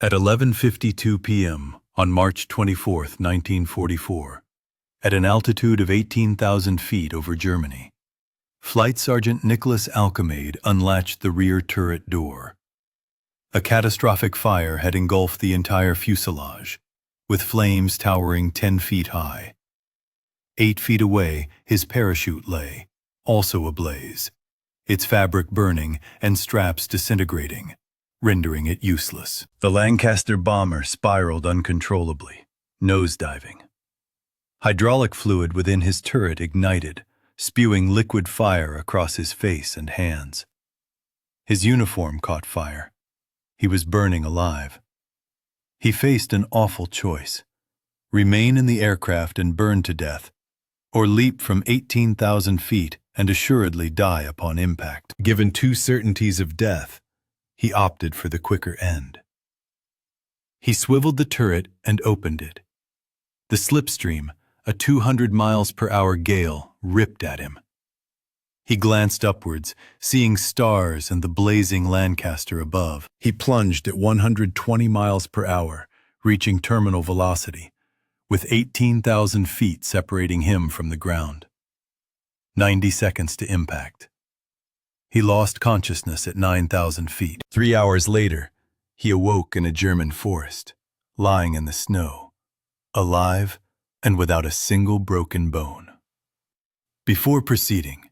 At 11:52 p.m. on March 24, 1944, at an altitude of 18,000 feet over Germany, Flight Sergeant Nicholas Alkemade unlatched the rear turret door. A catastrophic fire had engulfed the entire fuselage, with flames towering 10 feet high. 8 feet away, his parachute lay, also ablaze, its fabric burning and straps disintegrating, rendering it useless. The Lancaster bomber spiraled uncontrollably, nosediving. Hydraulic fluid within his turret ignited, spewing liquid fire across his face and hands. His uniform caught fire. He was burning alive. He faced an awful choice: remain in the aircraft and burn to death, or leap from 18,000 feet and assuredly die upon impact. Given two certainties of death, he opted for the quicker end. He swiveled the turret and opened it. The slipstream, a 200 miles per hour gale, ripped at him. He glanced upwards, seeing stars and the blazing Lancaster above. He plunged at 120 miles per hour, reaching terminal velocity, with 18,000 feet separating him from the ground. 90 seconds to impact. He lost consciousness at 9,000 feet. 3 hours later, he awoke in a German forest, lying in the snow, alive and without a single broken bone. Before proceeding,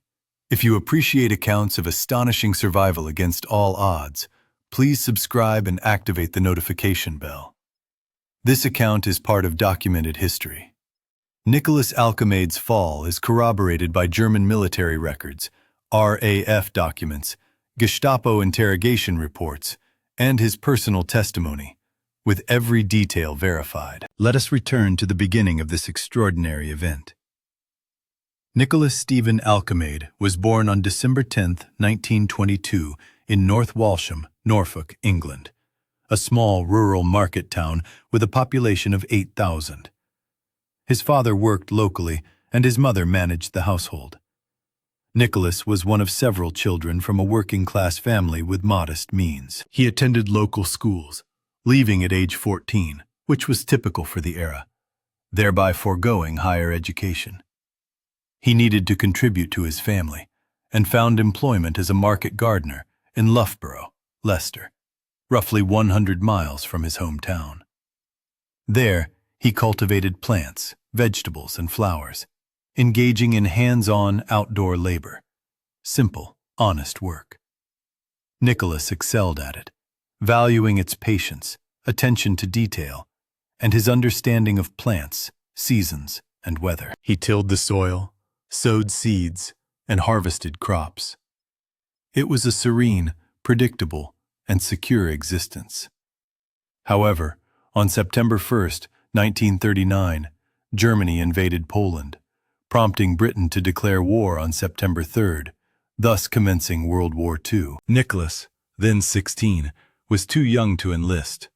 if you appreciate accounts of astonishing survival against all odds, please subscribe and activate the notification bell. This account is part of documented history. Nicholas Alkemade's fall is corroborated by German military records, RAF documents, Gestapo interrogation reports, and his personal testimony, with every detail verified. Let us return to the beginning of this extraordinary event. Nicholas Stephen Alkemade was born on December 10, 1922, in North Walsham, Norfolk, England, a small rural market town with a population of 8,000. His father worked locally, and his mother managed the household. Nicholas was one of several children from a working-class family with modest means. He attended local schools, leaving at age 14, which was typical for the era, thereby foregoing higher education. He needed to contribute to his family, and found employment as a market gardener in Loughborough, Leicester, roughly 100 miles from his hometown. There, he cultivated plants, vegetables, and flowers, engaging in hands-on outdoor labor, simple, honest work. Nicholas excelled at it, valuing its patience, attention to detail, and his understanding of plants, seasons, and weather. He tilled the soil, sowed seeds, and harvested crops. It was a serene, predictable, and secure existence. However, on September 1, 1939, Germany invaded Poland, prompting Britain to declare war on September 3, thus commencing World War II. Nicholas, then 16, was too young to enlist,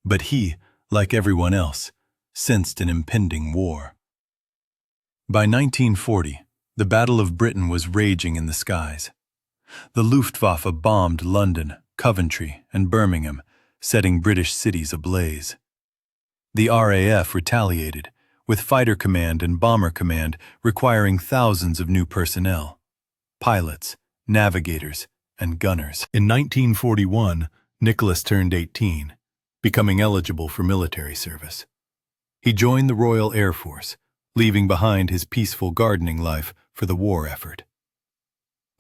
but he, like everyone else, sensed an impending war. By 1940, the Battle of Britain was raging in the skies. The Luftwaffe bombed London, Coventry, and Birmingham, setting British cities ablaze. The RAF retaliated, with Fighter Command and Bomber Command requiring thousands of new personnel: pilots, navigators, and gunners. In 1941, Nicholas turned 18, becoming eligible for military service. He joined the Royal Air Force, leaving behind his peaceful gardening life for the war effort.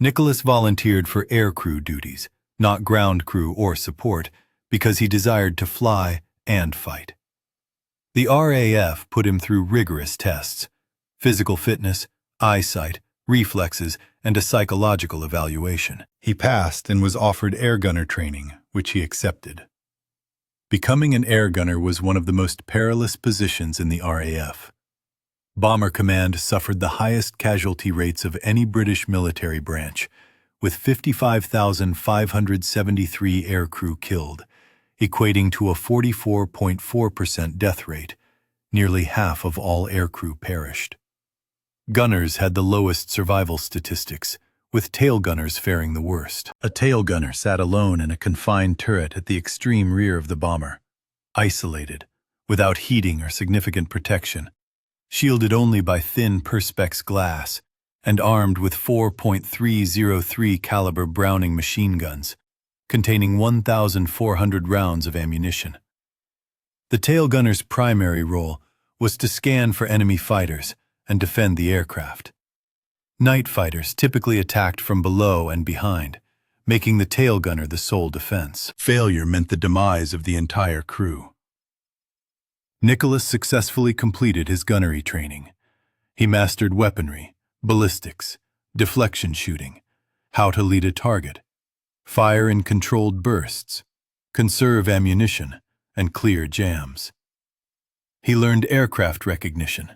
Nicholas volunteered for aircrew duties, not ground crew or support, because he desired to fly and fight. The RAF put him through rigorous tests: physical fitness, eyesight, reflexes, and a psychological evaluation. He passed and was offered air gunner training, which he accepted. Becoming an air gunner was one of the most perilous positions in the RAF. Bomber Command suffered the highest casualty rates of any British military branch, with 55,573 aircrew killed, equating to a 44.4% death rate. Nearly half of all aircrew perished. Gunners had the lowest survival statistics, with tail gunners faring the worst. A tail gunner sat alone in a confined turret at the extreme rear of the bomber, isolated, without heating or significant protection, shielded only by thin perspex glass, and armed with 4.303 caliber Browning machine guns, containing 1,400 rounds of ammunition. The tail gunner's primary role was to scan for enemy fighters and defend the aircraft. Night fighters typically attacked from below and behind, making the tail gunner the sole defense. Failure meant the demise of the entire crew. Nicholas successfully completed his gunnery training. He mastered weaponry, ballistics, deflection shooting, how to lead a target, fire in controlled bursts, conserve ammunition, and clear jams. He learned aircraft recognition,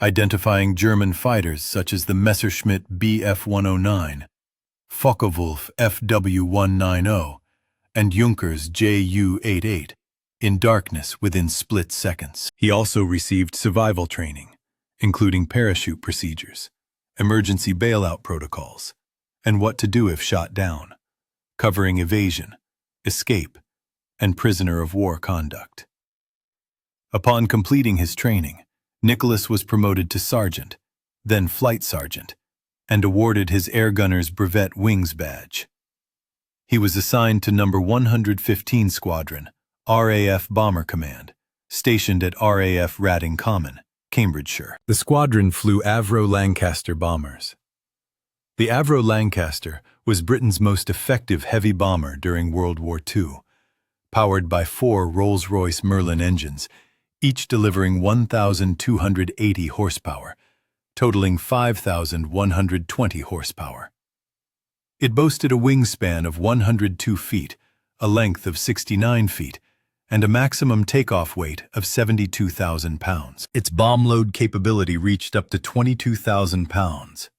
identifying German fighters such as the Messerschmitt Bf-109, Focke-Wulf FW-190, and Junkers Ju-88 in darkness within split seconds. He also received survival training, including parachute procedures, emergency bailout protocols, and what to do if shot down, covering evasion, escape, and prisoner of war conduct. Upon completing his training, Nicholas was promoted to sergeant, then flight sergeant, and awarded his Air Gunner's Brevet Wings badge. He was assigned to No. 115 Squadron, RAF Bomber Command, stationed at RAF Radding Common, Cambridgeshire. The squadron flew Avro Lancaster bombers. The Avro Lancaster was Britain's most effective heavy bomber during World War II, powered by 4 Rolls-Royce Merlin engines, each delivering 1,280 horsepower, totaling 5,120 horsepower. It boasted a wingspan of 102 feet, a length of 69 feet, and a maximum takeoff weight of 72,000 pounds. Its bomb load capability reached up to 22,000 pounds,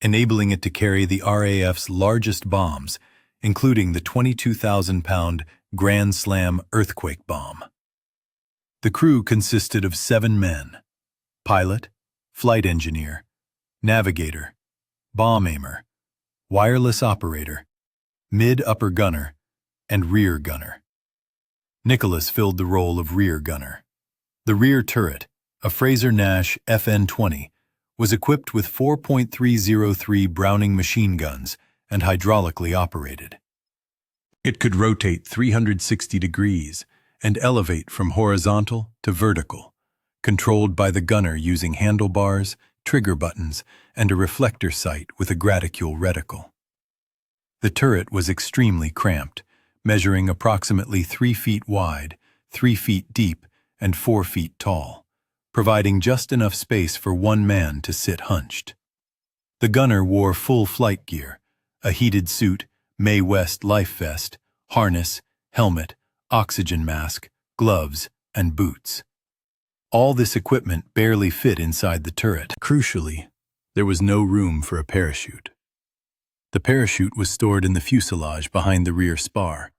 enabling it to carry the RAF's largest bombs, including the 22,000-pound Grand Slam earthquake bomb. The crew consisted of 7 men: pilot, flight engineer, navigator, bomb aimer, wireless operator, mid-upper gunner, and rear gunner. Nicholas filled the role of rear gunner. The rear turret, a Fraser-Nash FN-20, was equipped with 4.303 Browning machine guns and hydraulically operated. It could rotate 360 degrees and elevate from horizontal to vertical, controlled by the gunner using handlebars, trigger buttons, and a reflector sight with a graticule reticle. The turret was extremely cramped, measuring approximately 3 feet wide, 3 feet deep, and 4 feet tall, providing just enough space for one man to sit hunched. The gunner wore full flight gear, a heated suit, Mae West life vest, harness, helmet, oxygen mask, gloves, and boots. All this equipment barely fit inside the turret. Crucially, there was no room for a parachute. The parachute was stored in the fuselage behind the rear spar.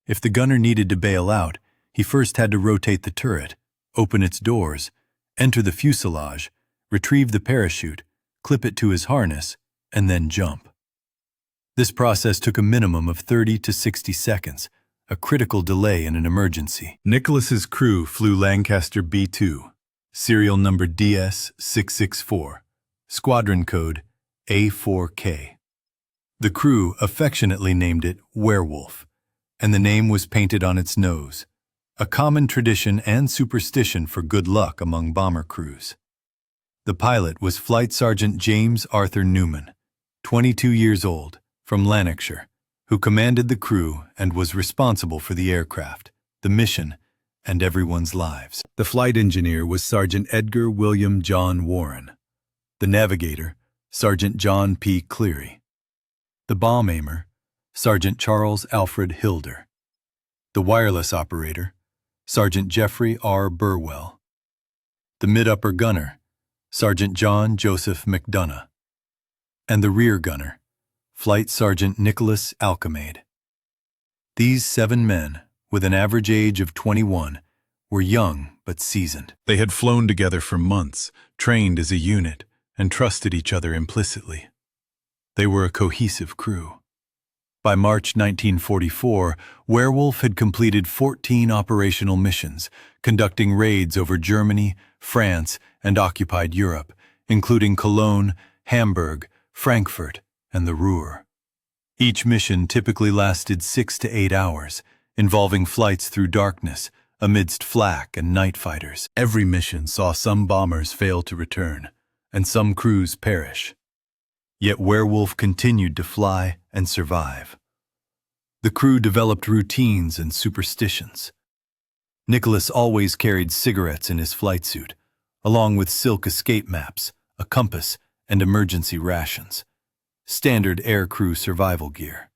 If the gunner needed to bail out, he first had to rotate the turret, open its doors, enter the fuselage, retrieve the parachute, clip it to his harness, and then jump. This process took a minimum of 30 to 60 seconds, a critical delay in an emergency. Nicholas's crew flew Lancaster B-2, serial number DS-664, squadron code A4K. The crew affectionately named it Werewolf, and the name was painted on its nose, a common tradition and superstition for good luck among bomber crews. The pilot was Flight Sergeant James Arthur Newman, 22 years old, from Lancaster, who commanded the crew and was responsible for the aircraft, the mission, and everyone's lives. The flight engineer was Sergeant Edgar William John Warren. The navigator, Sergeant John P. Cleary. The bomb aimer, Sergeant Charles Alfred Hilder. The wireless operator, Sergeant Jeffrey R. Burwell. The mid-upper gunner, Sergeant John Joseph McDonough. And the rear gunner, Flight Sergeant Nicholas Alkemade. These 7 men, with an average age of 21, were young but seasoned. They had flown together for months, trained as a unit, and trusted each other implicitly. They were a cohesive crew. By March 1944, Werewolf had completed 14 operational missions, conducting raids over Germany, France, and occupied Europe, including Cologne, Hamburg, Frankfurt, and the Ruhr. Each mission typically lasted 6 to 8 hours, involving flights through darkness, amidst flak and night fighters. Every mission saw some bombers fail to return, and some crews perish. Yet Werewolf continued to fly and survive. The crew developed routines and superstitions. Nicholas always carried cigarettes in his flight suit, along with silk escape maps, a compass, and emergency rations, standard aircrew survival gear.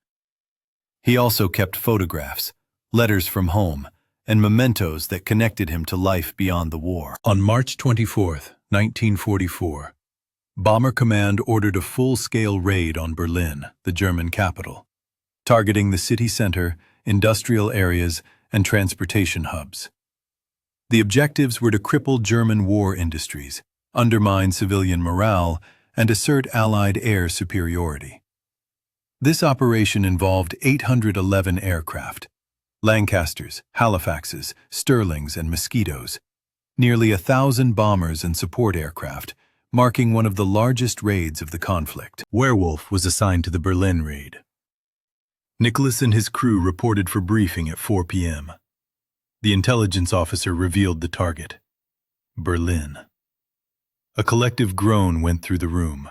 He also kept photographs, letters from home, and mementos that connected him to life beyond the war. On March 24, 1944, Bomber Command ordered a full-scale raid on Berlin, the German capital, targeting the city center, industrial areas, and transportation hubs. The objectives were to cripple German war industries, undermine civilian morale, and assert Allied air superiority. This operation involved 811 aircraft, Lancasters, Halifaxes, Sterlings, and Mosquitoes, nearly 1,000 bombers and support aircraft, marking one of the largest raids of the conflict. Werewolf was assigned to the Berlin raid. Nicholas and his crew reported for briefing at 4 p.m. The intelligence officer revealed the target: Berlin. A collective groan went through the room.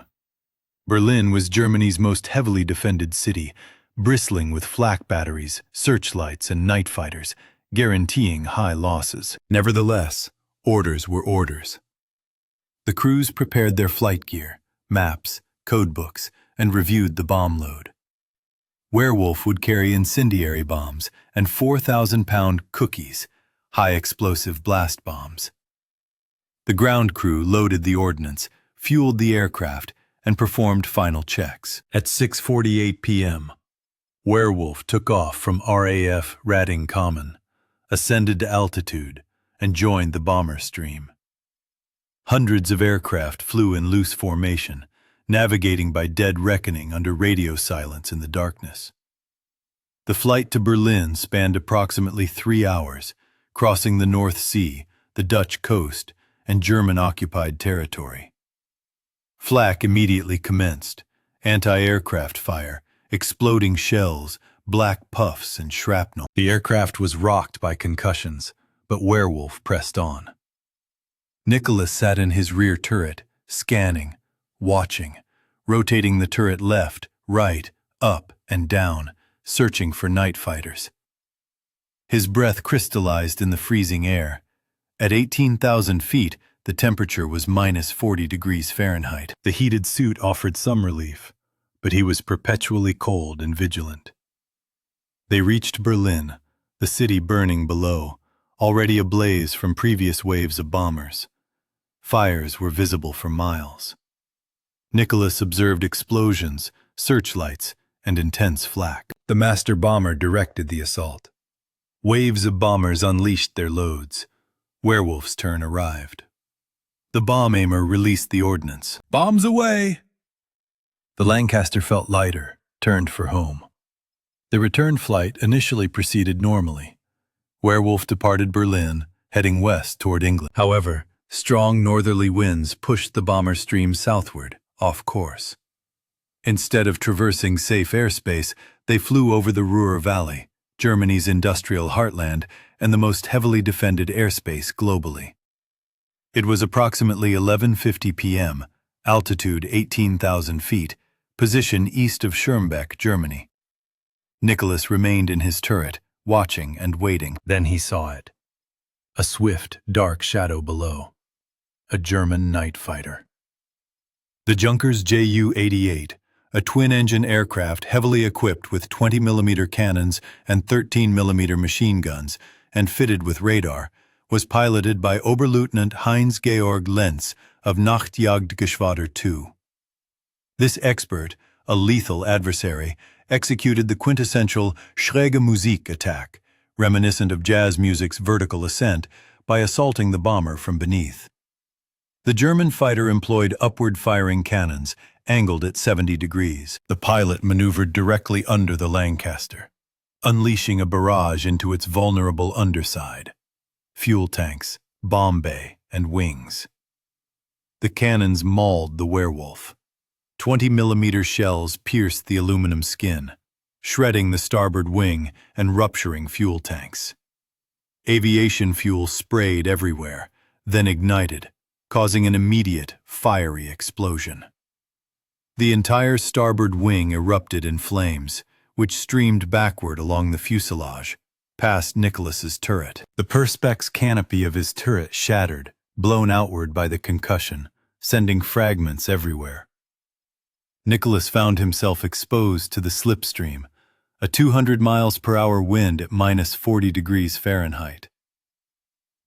Berlin was Germany's most heavily defended city, bristling with flak batteries, searchlights, and night fighters, guaranteeing high losses. Nevertheless, orders were orders. The crews prepared their flight gear, maps, codebooks, and reviewed the bomb load. Werewolf would carry incendiary bombs and 4,000-pound cookies, high-explosive blast bombs. The ground crew loaded the ordnance, fueled the aircraft, and performed final checks. At 6:48 p.m., Werewolf took off from RAF Rading Common, ascended to altitude, and joined the bomber stream. Hundreds of aircraft flew in loose formation, navigating by dead reckoning under radio silence in the darkness. The flight to Berlin spanned approximately 3 hours, crossing the North Sea, the Dutch coast, and German-occupied territory. Flak immediately commenced: anti-aircraft fire, exploding shells, black puffs, and shrapnel. The aircraft was rocked by concussions, but Werewolf pressed on. Nicholas sat in his rear turret, scanning, watching, rotating the turret left, right, up, and down, searching for night fighters. His breath crystallized in the freezing air. At 18,000 feet, the temperature was minus 40 degrees Fahrenheit. The heated suit offered some relief, but he was perpetually cold and vigilant. They reached Berlin, the city burning below, already ablaze from previous waves of bombers. Fires were visible for miles. Nicholas observed explosions, searchlights, and intense flak. The master bomber directed the assault. Waves of bombers unleashed their loads. Werewolf's turn arrived. The bomb aimer released the ordnance. "Bombs away!" The Lancaster felt lighter, turned for home. The return flight initially proceeded normally. Werewolf departed Berlin, heading west toward England. However, strong northerly winds pushed the bomber stream southward, off course. Instead of traversing safe airspace, they flew over the Ruhr Valley, Germany's industrial heartland and the most heavily defended airspace globally. It was approximately 11:50 p.m., altitude 18,000 feet, position east of Schirmbeck, Germany. Nicholas remained in his turret, watching and waiting. Then he saw it. A swift, dark shadow below. A German night fighter. The Junkers Ju-88, a twin-engine aircraft heavily equipped with 20mm cannons and 13mm machine guns and fitted with radar, was piloted by Oberleutnant Heinz-Georg Lenz of Nachtjagdgeschwader II. This expert, a lethal adversary, executed the quintessential Schräge Musik attack, reminiscent of jazz music's vertical ascent, by assaulting the bomber from beneath. The German fighter employed upward-firing cannons, angled at 70 degrees. The pilot maneuvered directly under the Lancaster, unleashing a barrage into its vulnerable underside. Fuel tanks, bomb bay, and wings. The cannons mauled the werewolf. 20-millimeter shells pierced the aluminum skin, shredding the starboard wing and rupturing fuel tanks. Aviation fuel sprayed everywhere, then ignited, causing an immediate, fiery explosion. The entire starboard wing erupted in flames, which streamed backward along the fuselage, past Nicholas's turret. The perspex canopy of his turret shattered, blown outward by the concussion, sending fragments everywhere. Nicholas found himself exposed to the slipstream, a 200 miles per hour wind at -40 degrees Fahrenheit.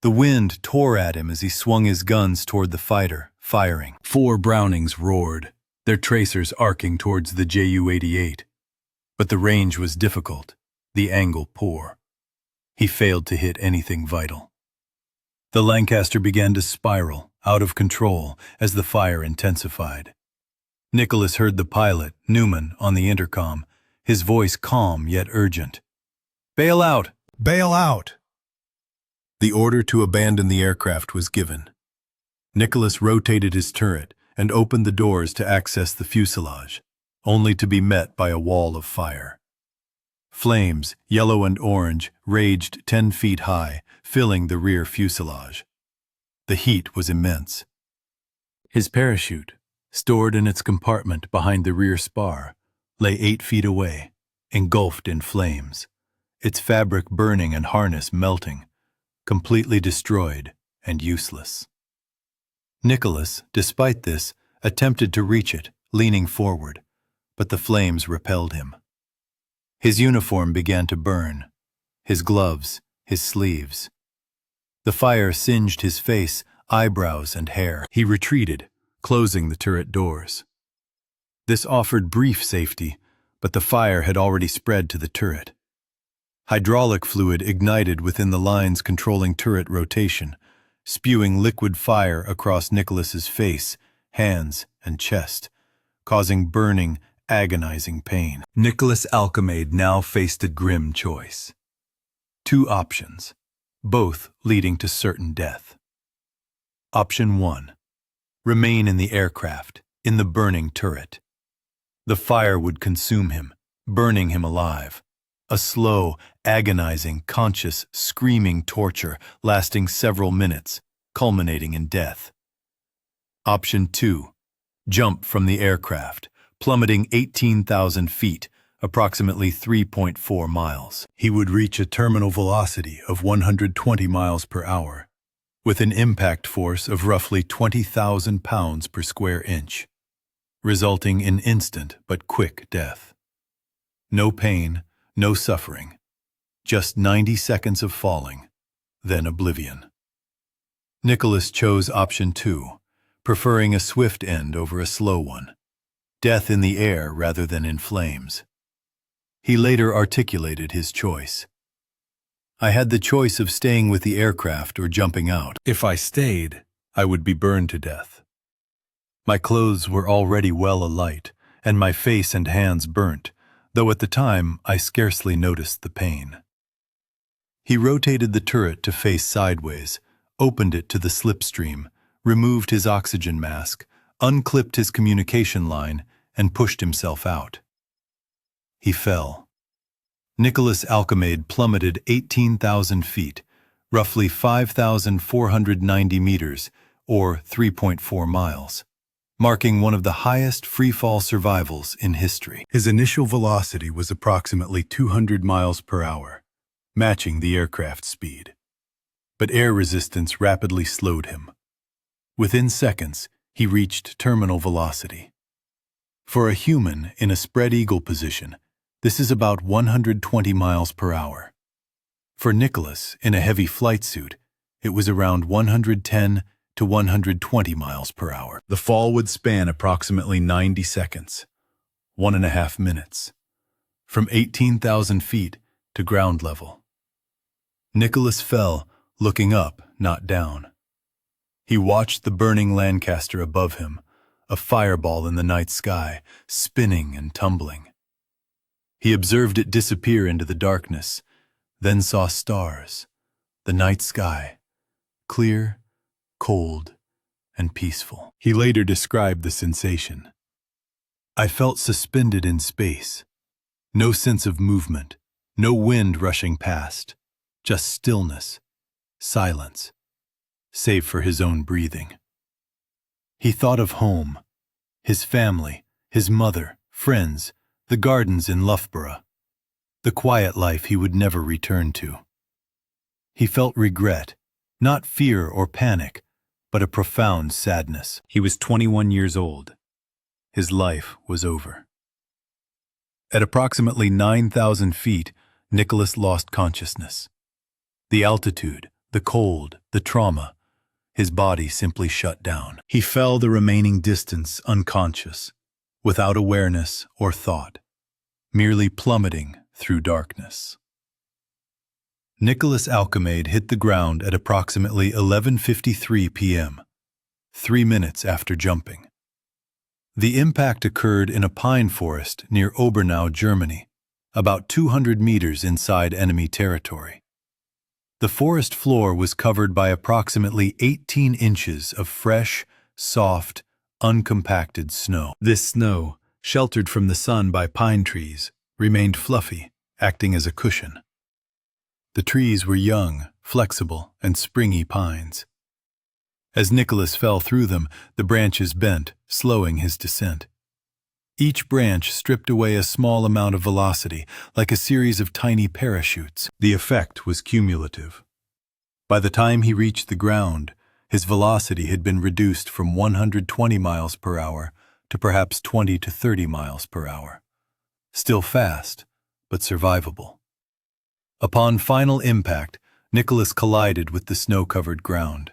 The wind tore at him as he swung his guns toward the fighter, firing. 4 Brownings roared, their tracers arcing towards the Ju-88. But the range was difficult, the angle poor. He failed to hit anything vital. The Lancaster began to spiral, out of control, as the fire intensified. Nicholas heard the pilot, Newman, on the intercom, his voice calm yet urgent. "Bail out! Bail out!" The order to abandon the aircraft was given. Nicholas rotated his turret and opened the doors to access the fuselage, only to be met by a wall of fire. Flames, yellow and orange, raged 10 feet high, filling the rear fuselage. The heat was immense. His parachute, stored in its compartment behind the rear spar, lay 8 feet away, engulfed in flames, its fabric burning and harness melting, completely destroyed and useless. Nicholas, despite this, attempted to reach it, leaning forward, but the flames repelled him. His uniform began to burn, his gloves, his sleeves. The fire singed his face, eyebrows, and hair. He retreated, closing the turret doors. This offered brief safety, but the fire had already spread to the turret. Hydraulic fluid ignited within the lines controlling turret rotation, spewing liquid fire across Nicholas's face, hands, and chest, causing burning, agonizing pain. Nicholas Alkemade now faced a grim choice. 2 options, both leading to certain death. Option 1. Remain in the aircraft, in the burning turret. The fire would consume him, burning him alive. A slow, agonizing, conscious, screaming torture lasting several minutes, culminating in death. Option 2. Jump from the aircraft, plummeting 18,000 feet, approximately 3.4 miles. He would reach a terminal velocity of 120 miles per hour, with an impact force of roughly 20,000 pounds per square inch, resulting in instant but quick death. No pain, no suffering, just 90 seconds of falling, then oblivion. Nicholas chose option 2, preferring a swift end over a slow one, death in the air rather than in flames. He later articulated his choice. "I had the choice of staying with the aircraft or jumping out. If I stayed, I would be burned to death. My clothes were already well alight, and my face and hands burnt, though at the time I scarcely noticed the pain." He rotated the turret to face sideways, opened it to the slipstream, removed his oxygen mask, unclipped his communication line, and pushed himself out. He fell. Nicholas Alkemade plummeted 18,000 feet, roughly 5,490 meters, or 3.4 miles, marking one of the highest freefall survivals in history. His initial velocity was approximately 200 miles per hour, matching the aircraft's speed. But air resistance rapidly slowed him. Within seconds, he reached terminal velocity. For a human in a spread eagle position, this is about 120 miles per hour. For Nicholas, in a heavy flight suit, it was around 110 to 120 miles per hour. The fall would span approximately 90 seconds, 1.5 minutes, from 18,000 feet to ground level. Nicholas fell, looking up, not down. He watched the burning Lancaster above him, a fireball in the night sky, spinning and tumbling. He observed it disappear into the darkness, then saw stars, the night sky, clear, cold, and peaceful. He later described the sensation. I felt suspended in space. No sense of movement, no wind rushing past, just stillness, silence, save for his own breathing. He thought of home, his family, his mother, friends, the gardens in Loughborough, the quiet life he would never return to. He felt regret, not fear or panic, but a profound sadness. He was 21 years old. His life was over. At approximately 9,000 feet, Nicholas lost consciousness. The altitude, the cold, the trauma, his body simply shut down. He fell the remaining distance unconscious, without awareness or thought, merely plummeting through darkness. Nicholas Alkemade hit the ground at approximately 11:53 p.m., 3 minutes after jumping. The impact occurred in a pine forest near Obernau, Germany, about 200 meters inside enemy territory. The forest floor was covered by approximately 18 inches of fresh, soft, uncompacted snow. This snow, sheltered from the sun by pine trees, remained fluffy, acting as a cushion. The trees were young, flexible, and springy pines. As Nicholas fell through them, the branches bent, slowing his descent. Each branch stripped away a small amount of velocity, like a series of tiny parachutes. The effect was cumulative. By the time he reached the ground, his velocity had been reduced from 120 miles per hour to perhaps 20 to 30 miles per hour. Still fast, but survivable. Upon final impact, Nicholas collided with the snow-covered ground.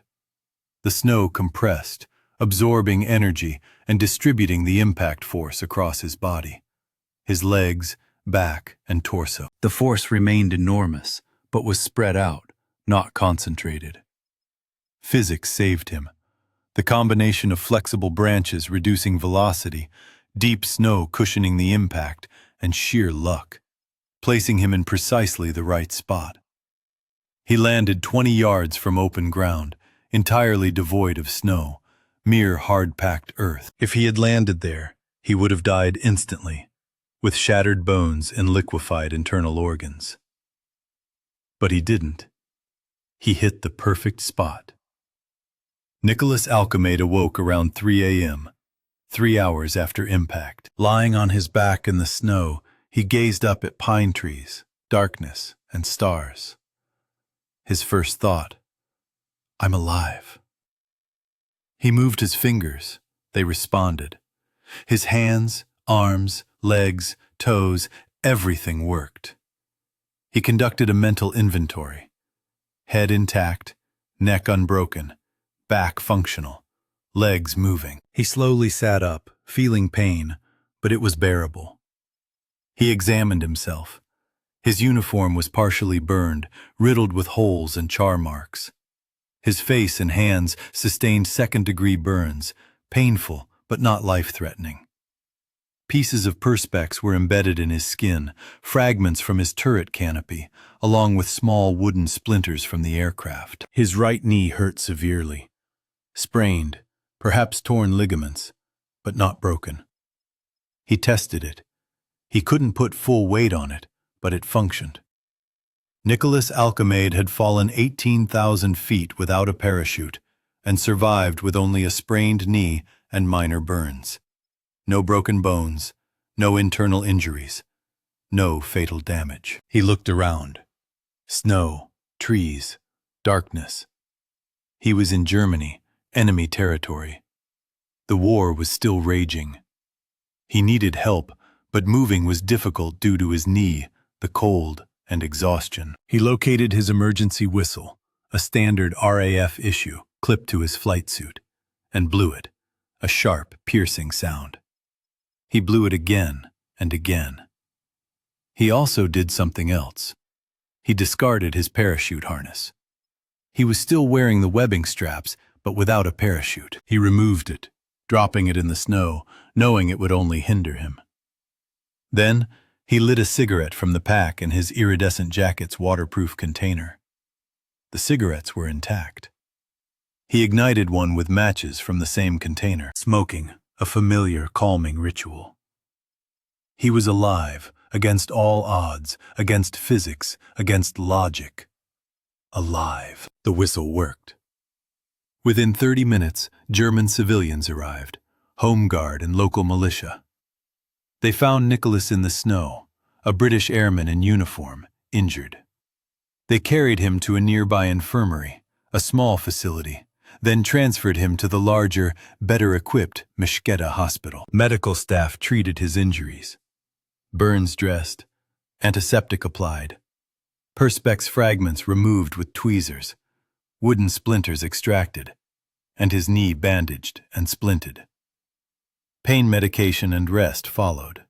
The snow compressed, absorbing energy and distributing the impact force across his body, his legs, back, and torso. The force remained enormous, but was spread out, not concentrated. Physics saved him. The combination of flexible branches reducing velocity, deep snow cushioning the impact, and sheer luck, placing him in precisely the right spot. He landed 20 yards from open ground, entirely devoid of snow, mere hard-packed earth. If he had landed there, he would have died instantly, with shattered bones and liquefied internal organs. But he didn't. He hit the perfect spot. Nicholas Alkemade awoke around 3 a.m., 3 hours after impact. Lying on his back in the snow, he gazed up at pine trees, darkness, and stars. His first thought, "I'm alive." He moved his fingers. They responded. His hands, arms, legs, toes, everything worked. He conducted a mental inventory. Head intact, neck unbroken, back functional, legs moving. He slowly sat up, feeling pain, but it was bearable. He examined himself. His uniform was partially burned, riddled with holes and char marks. His face and hands sustained second-degree burns, painful but not life-threatening. Pieces of perspex were embedded in his skin, fragments from his turret canopy, along with small wooden splinters from the aircraft. His right knee hurt severely. Sprained, perhaps torn ligaments, but not broken. He tested it. He couldn't put full weight on it, but it functioned. Nicholas Alkemade had fallen 18,000 feet without a parachute and survived with only a sprained knee and minor burns. No broken bones, no internal injuries, no fatal damage. He looked around. Snow, trees, darkness. He was in Germany, enemy territory. The war was still raging. He needed help, but moving was difficult due to his knee, the cold, and exhaustion. He located his emergency whistle, a standard RAF issue, clipped to his flight suit, and blew it, a sharp, piercing sound. He blew it again and again. He also did something else. He discarded his parachute harness. He was still wearing the webbing straps, but without a parachute. He removed it, dropping it in the snow, knowing it would only hinder him. Then, he lit a cigarette from the pack in his iridescent jacket's waterproof container. The cigarettes were intact. He ignited one with matches from the same container, smoking, a familiar, calming ritual. He was alive, against all odds, against physics, against logic. Alive. The whistle worked. Within 30 minutes, German civilians arrived, Home Guard and local militia. They found Nicholas in the snow, a British airman in uniform, injured. They carried him to a nearby infirmary, a small facility, then transferred him to the larger, better-equipped Meshketa hospital. Medical staff treated his injuries. Burns dressed, antiseptic applied, perspex fragments removed with tweezers, wooden splinters extracted, and his knee bandaged and splinted. Pain medication and rest followed.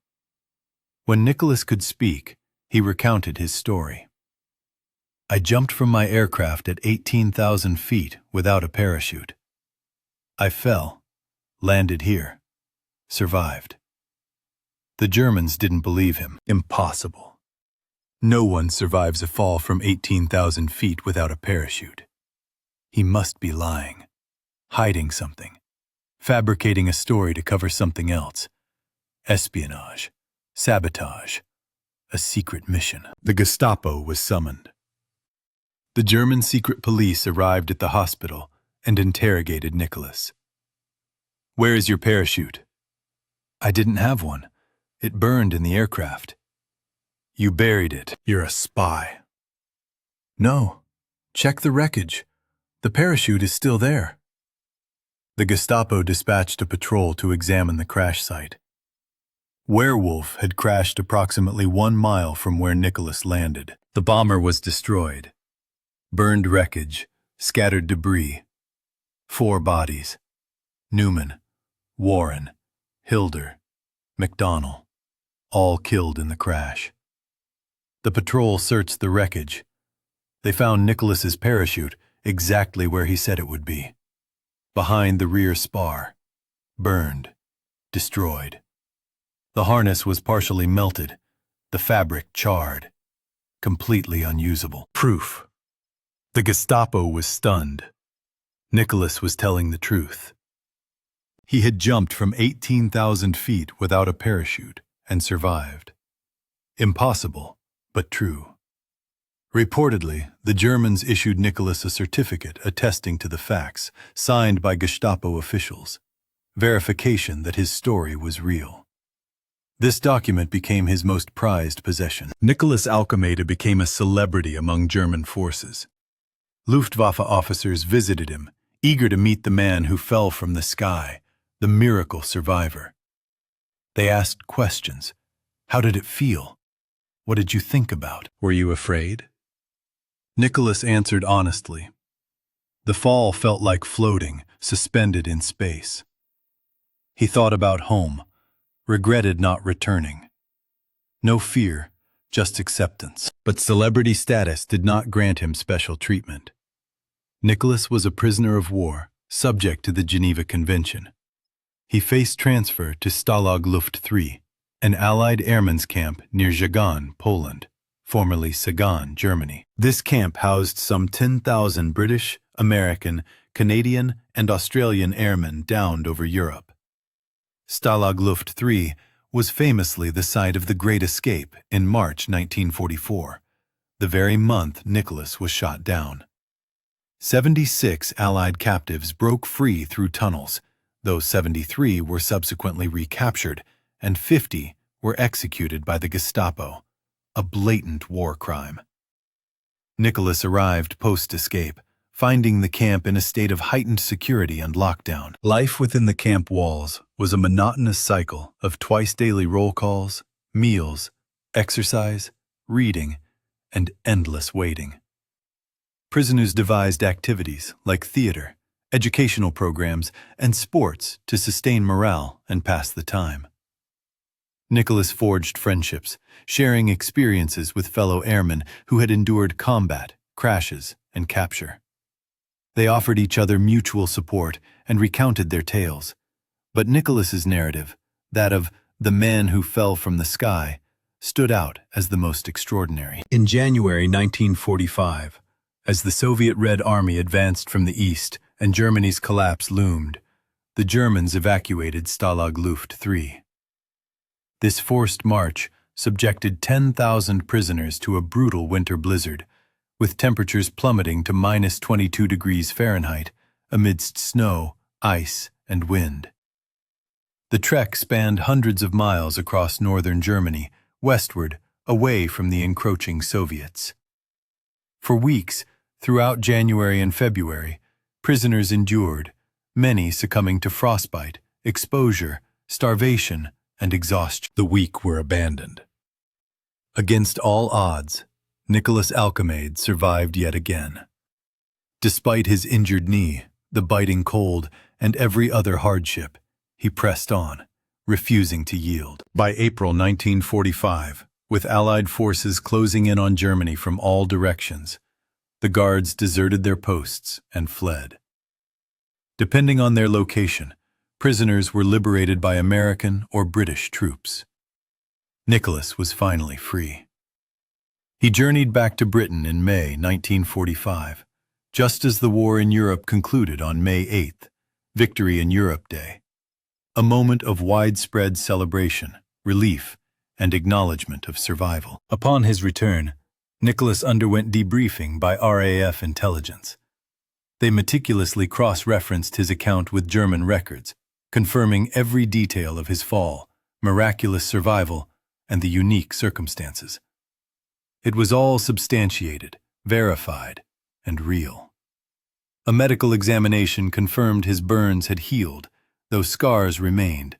When Nicholas could speak, he recounted his story. I jumped from my aircraft at 18,000 feet without a parachute. I fell, landed here, survived. The Germans didn't believe him. Impossible. No one survives a fall from 18,000 feet without a parachute. He must be lying, hiding something, fabricating a story to cover something else. Espionage, sabotage, a secret mission. The Gestapo was summoned. The German secret police arrived at the hospital and interrogated Nicholas. Where is your parachute? I didn't have one. It burned in the aircraft. You buried it. You're a spy. No. Check the wreckage. The parachute is still there. The Gestapo dispatched a patrol to examine the crash site. Werewolf had crashed approximately 1 mile from where Nicholas landed. The bomber was destroyed. Burned wreckage, scattered debris. 4 bodies. Newman, Warren, Hilder, McDonnell, all killed in the crash. The patrol searched the wreckage. They found Nicholas's parachute exactly where he said it would be. Behind the rear spar. Burned. Destroyed. The harness was partially melted, the fabric charred. Completely unusable. Proof. The Gestapo was stunned. Nicholas was telling the truth. He had jumped from 18,000 feet without a parachute and survived. Impossible, but true. Reportedly, the Germans issued Nicholas a certificate attesting to the facts, signed by Gestapo officials, verification that his story was real. This document became his most prized possession. Nicholas Alkemade became a celebrity among German forces. Luftwaffe officers visited him, eager to meet the man who fell from the sky, the miracle survivor. They asked questions. How did it feel? What did you think about? Were you afraid? Nicholas answered honestly. The fall felt like floating, suspended in space. He thought about home, regretted not returning. No fear, just acceptance. But celebrity status did not grant him special treatment. Nicholas was a prisoner of war, subject to the Geneva Convention. He faced transfer to Stalag Luft III, an Allied airmen's camp near Jagan, Poland, formerly Sagan, Germany. This camp housed some 10,000 British, American, Canadian, and Australian airmen downed over Europe. Stalag Luft III was famously the site of the Great Escape in March 1944, the very month Nicholas was shot down. 76 Allied captives broke free through tunnels, though 73 were subsequently recaptured and 50 were executed by the Gestapo, a blatant war crime. Nicholas arrived post-escape, finding the camp in a state of heightened security and lockdown. Life within the camp walls was a monotonous cycle of twice-daily roll calls, meals, exercise, reading, and endless waiting. Prisoners devised activities like theater, educational programs, and sports to sustain morale and pass the time. Nicholas forged friendships, sharing experiences with fellow airmen who had endured combat, crashes, and capture. They offered each other mutual support and recounted their tales, But Nicholas's narrative, that of the man who fell from the sky, stood out as the most extraordinary. In January 1945, as the Soviet Red Army advanced from the east and Germany's collapse loomed, the Germans evacuated Stalag Luft III. This forced march subjected 10,000 prisoners to a brutal winter blizzard, with temperatures plummeting to -22 degrees Fahrenheit amidst snow, ice, and wind. The trek spanned hundreds of miles across northern Germany, westward, away from the encroaching Soviets. For weeks, throughout January and February, prisoners endured, many succumbing to frostbite, exposure, starvation, and exhaustion. The weak were abandoned. Against all odds, Nicholas Alkemade survived yet again. Despite his injured knee, the biting cold, and every other hardship, he pressed on, refusing to yield. By April 1945, with Allied forces closing in on Germany from all directions, the guards deserted their posts and fled. Depending on their location, prisoners were liberated by American or British troops. Nicholas was finally free. He journeyed back to Britain in May 1945, just as the war in Europe concluded on May 8th, Victory in Europe Day, a moment of widespread celebration, relief, and acknowledgement of survival. Upon his return, Nicholas underwent debriefing by RAF intelligence. They meticulously cross-referenced his account with German records, confirming every detail of his fall, miraculous survival, and the unique circumstances. It was all substantiated, verified, and real. A medical examination confirmed his burns had healed, though scars remained,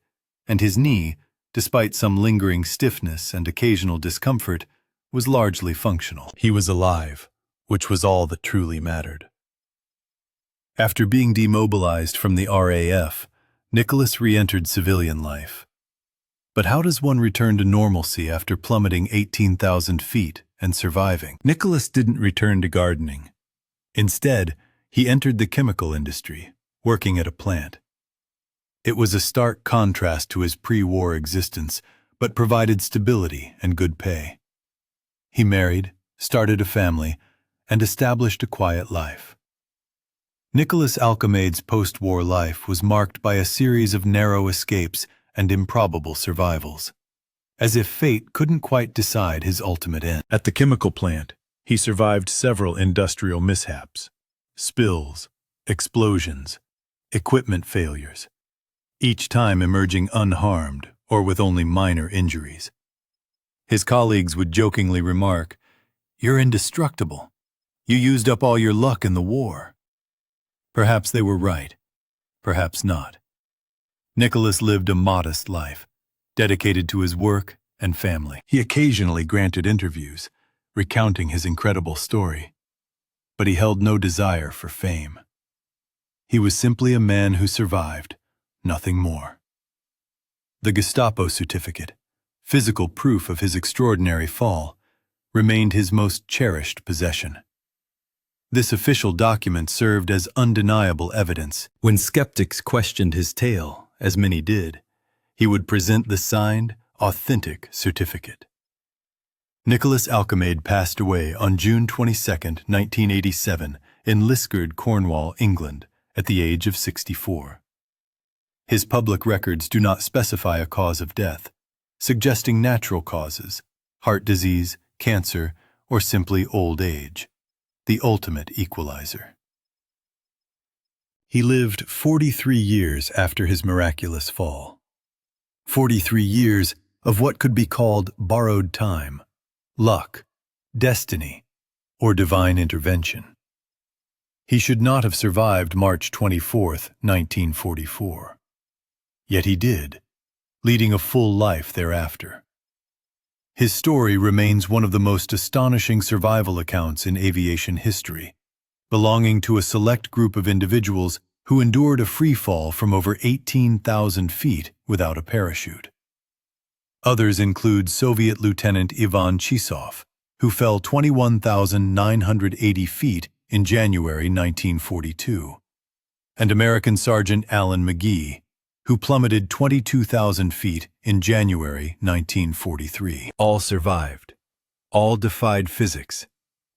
and his knee, despite some lingering stiffness and occasional discomfort, was largely functional. He was alive, which was all that truly mattered. After being demobilized from the RAF, Nicholas re-entered civilian life. But how does one return to normalcy after plummeting 18,000 feet and surviving? Nicholas didn't return to gardening. Instead, he entered the chemical industry, working at a plant. It was a stark contrast to his pre-war existence, but provided stability and good pay. He married, started a family, and established a quiet life. Nicholas Alkemade's post-war life was marked by a series of narrow escapes and improbable survivals, as if fate couldn't quite decide his ultimate end. At the chemical plant, he survived several industrial mishaps, spills, explosions, equipment failures, each time emerging unharmed or with only minor injuries. His colleagues would jokingly remark, "You're indestructible. You used up all your luck in the war." Perhaps they were right, perhaps not. Nicholas lived a modest life, dedicated to his work and family. He occasionally granted interviews, recounting his incredible story, but he held no desire for fame. He was simply a man who survived, nothing more. The Gestapo certificate, physical proof of his extraordinary fall, remained his most cherished possession. This official document served as undeniable evidence. When skeptics questioned his tale, as many did, he would present the signed, authentic certificate. Nicholas Alkemade passed away on June 22, 1987, in Liskeard, Cornwall, England, at the age of 64. His public records do not specify a cause of death, suggesting natural causes, heart disease, cancer, or simply old age, the ultimate equalizer. He lived 43 years after his miraculous fall. 43 years of what could be called borrowed time, luck, destiny, or divine intervention. He should not have survived March 24, 1944. Yet he did, leading a full life thereafter. His story remains one of the most astonishing survival accounts in aviation history, belonging to a select group of individuals who endured a free fall from over 18,000 feet without a parachute. Others include Soviet Lieutenant Ivan Chisov, who fell 21,980 feet in January 1942, and American Sergeant Alan McGee, who plummeted 22,000 feet in January 1943. All survived, all defied physics,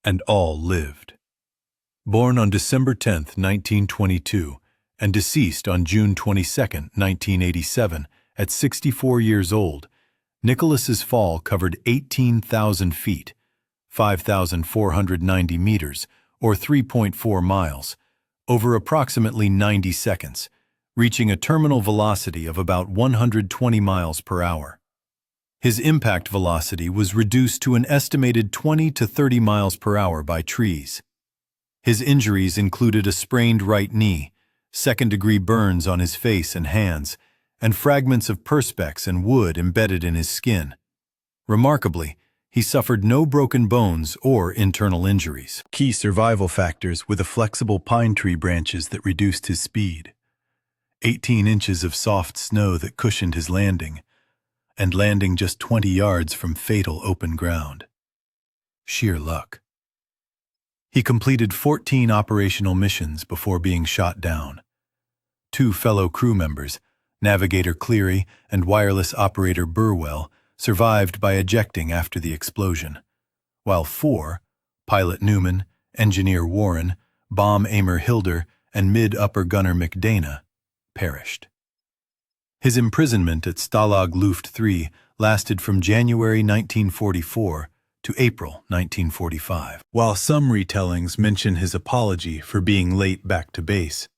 and all lived. Born on December 10, 1922, and deceased on June 22, 1987, at 64 years old, Nicholas's fall covered 18,000 feet, 5,490 meters, or 3.4 miles, over approximately 90 seconds, reaching a terminal velocity of about 120 miles per hour. His impact velocity was reduced to an estimated 20 to 30 miles per hour by trees. His injuries included a sprained right knee, second-degree burns on his face and hands, and fragments of perspex and wood embedded in his skin. Remarkably, he suffered no broken bones or internal injuries. Key survival factors were the flexible pine tree branches that reduced his speed, 18 inches of soft snow that cushioned his landing, and landing just 20 yards from fatal open ground. Sheer luck. He completed 14 operational missions before being shot down. 2 fellow crew members, Navigator Cleary and wireless operator Burwell, survived by ejecting after the explosion, while 4, Pilot Newman, Engineer Warren, Bomb Aimer Hilder, and Mid-Upper Gunner McDana, perished. His imprisonment at Stalag Luft III lasted from January 1944 to April 1945. While some retellings mention his apology for being late back to base,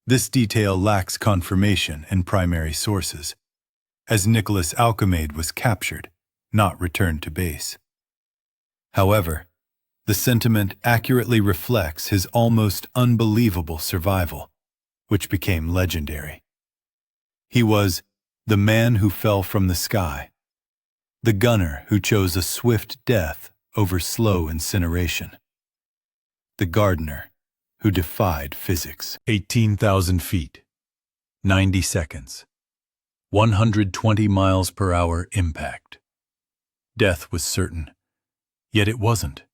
this detail lacks confirmation in primary sources, as Nicholas Alkemade was captured, not returned to base. However, the sentiment accurately reflects his almost unbelievable survival, which became legendary. He was the man who fell from the sky, the gunner who chose a swift death over slow incineration, the gardener who defied physics. 18,000 feet, 90 seconds, 120 miles per hour impact. Death was certain, yet it wasn't.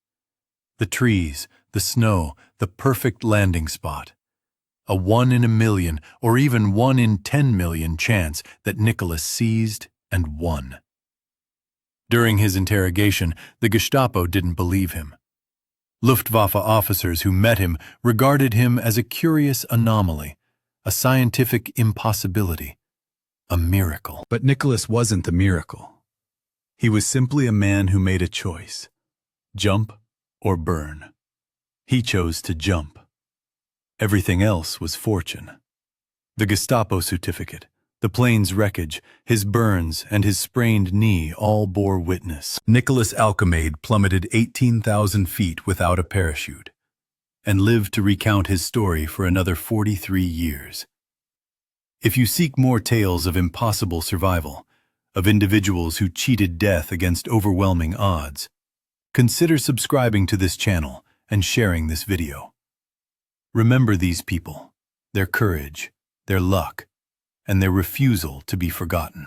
The trees, the snow, the perfect landing spot. A 1 in a million or even 1 in 10 million chance that Nicholas seized and won. During his interrogation, the Gestapo didn't believe him. Luftwaffe officers who met him regarded him as a curious anomaly, a scientific impossibility, a miracle. But Nicholas wasn't the miracle. He was simply a man who made a choice: jump or burn. He chose to jump. Everything else was fortune. The Gestapo certificate, the plane's wreckage, his burns, and his sprained knee all bore witness. Nicholas Alkemade plummeted 18,000 feet without a parachute and lived to recount his story for another 43 years. If you seek more tales of impossible survival, of individuals who cheated death against overwhelming odds, consider subscribing to this channel and sharing this video. Remember these people, their courage, their luck, and their refusal to be forgotten.